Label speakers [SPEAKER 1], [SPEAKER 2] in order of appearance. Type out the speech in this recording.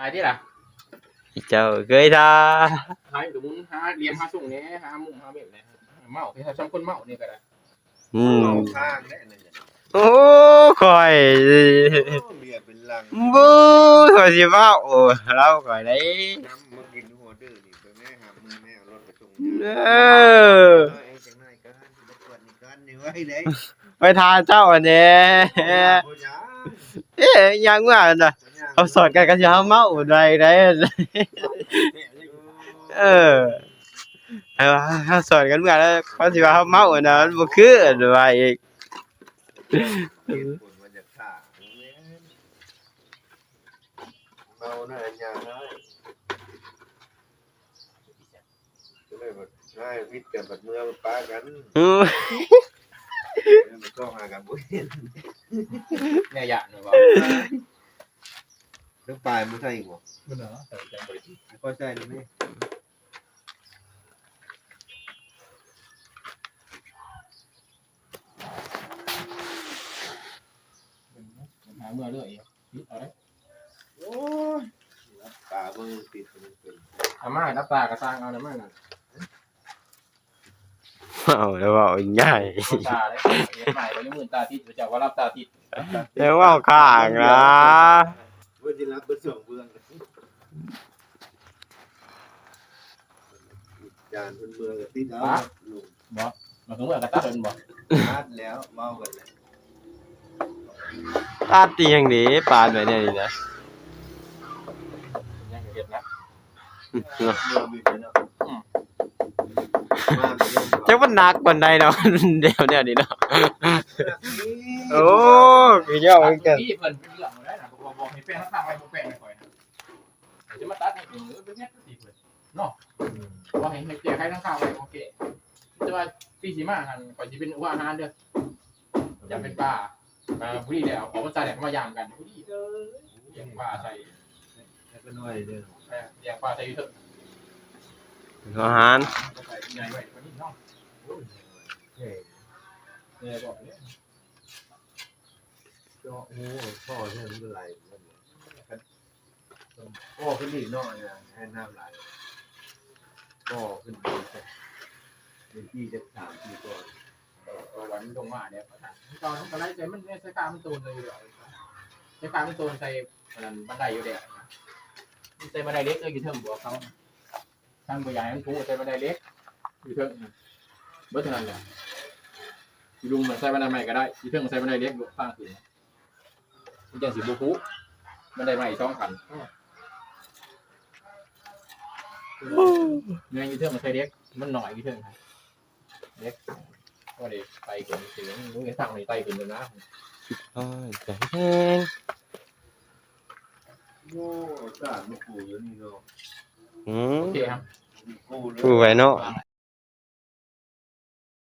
[SPEAKER 1] ai thế là
[SPEAKER 2] chào cười ta
[SPEAKER 1] hai đúng hai liếm hai sủng này hai mụn hai miệng này mạo thì trong con mạo này cả đấy
[SPEAKER 3] thang đấy này
[SPEAKER 2] โอ้ข่อย
[SPEAKER 3] เบียดเป็นลัง
[SPEAKER 2] บูข่อยสิเว้าเราข่อยได้
[SPEAKER 3] น้ำมากินหัวดื้อนี่ไปแม่หามือแม่เอารถไปส่ง
[SPEAKER 2] เออ
[SPEAKER 3] ไอ้จังไหนกันจะปวดนี่กันนี่ไว้ได้
[SPEAKER 2] ไปทาเจ้าอันนี้เอ๊ะยังว่าน่ะเอาสอนกันก็สิเฮาเมาได้เออเอาสอนกันเมื่อแล้วเขาสิว่าเฮาเมาน่ะมันบ่คือว่าอีก
[SPEAKER 3] มันจะฆ่าเมาหน้าหยาเลยก็เลยแบบง่ายพิษกันแบบเมื่อป้ากันมันก็หากันบุญ
[SPEAKER 1] nghe dạ nữa bảo
[SPEAKER 3] เรื่องปลายมันใช่อีกบ่
[SPEAKER 1] bên đó tại chẳng bởi
[SPEAKER 3] ก็ใช่นี่แม่
[SPEAKER 1] hai mưa lưỡi ít ở đấy
[SPEAKER 3] โอ้ยปลาเบิ่งติดมันเป็น
[SPEAKER 1] à mai đắp tà cả sang ao đấy mai là
[SPEAKER 2] เอาแล้วเว้าง่าย
[SPEAKER 1] tà đấy hiện mày có những người tà thịt rồi chẳng có lắp tà thịt
[SPEAKER 2] แล้วเว้าข้างนะ
[SPEAKER 3] ว่าจะรับเป็นสองเบื้องจานเป็นเมืองกับติดเอาลุง
[SPEAKER 1] mà cũng là cái tắt rồi bỏ
[SPEAKER 3] นัดแล้วเมากันเลย
[SPEAKER 2] ตัดอีหยังดีปานไว้เนี่ยนี่นะ
[SPEAKER 1] nhanh việc lắm
[SPEAKER 3] เรือบินเนาะมาเรื่อง
[SPEAKER 2] จักมันหนักปานใดเนาะ เดี๋ยวเนี่ยนี่เนาะโอ้คือยอดเหมือนกัน
[SPEAKER 1] ที่เพิ่นเป็นเรื่องอะไรนะบอกให้เป็นข้างไว้บ่เป็นไม่ค่อยนะจะมาตัดให้ถึงเป็นแค่สิเพิ่นเนาะว่าให้แก้ไขข้างๆไว้โอเคแต่ว่าปีสิมาหั่นก่อนสิเป็นหัวอาหารเด้ออย่าเป็นป้าผู้ดีแล้วขอว่าใจเนี่ยมายามกันผู้ดีเด้อเลี้ยงป้าใส่
[SPEAKER 3] แล้วก็น้อยเด้อ
[SPEAKER 1] เลี้ยงป้าใส่อยู่เถอะ
[SPEAKER 2] อาหาร
[SPEAKER 1] ใส่ใหญ่ไว้กว่านี้เนาะ
[SPEAKER 3] เฮ้ย
[SPEAKER 1] เนี่ยบอกเนี่ย
[SPEAKER 3] ก็โอ้พ่อใช่มันเป็นไรพ่อขึ้นดีน้อยนะให้น้ำไหลพ่อขึ้นดีเป็นที่จะถามที่ก่อน
[SPEAKER 1] วันลงมาเนี่ยตอนตอนแรกใจมันเนี่ยใช้การมันโตนเลยใช้การมันโตนใส่บันไดอยู่เด็กใส่บันไดเล็กอยู่เทิงบัวเขาทางบัวใหญ่มันถูใส่บันไดเล็กอยู่เทิงเบิร์ตนั่นแหละลุงมันใส่บันไดใหม่ก็ได้อยู่เทิงใส่บันไดเล็กอยู่ข้างขึ้นมันจะสีบุคุบันไดใหม่2 ขันเนี่ยอยู่เทิงมันใส่เล็กมันหน่อยอยู่เทิงเล็กก็เด็กไปกันถึงมึงจะสั่งในไตขึ้นเลยนะ
[SPEAKER 2] ใจแห้ง
[SPEAKER 3] โอ้สารมาปูอยู่นี่เนาะ
[SPEAKER 2] อืม
[SPEAKER 1] โอเคครับ
[SPEAKER 3] ปูเลย
[SPEAKER 2] ผู้ไว้เนาะ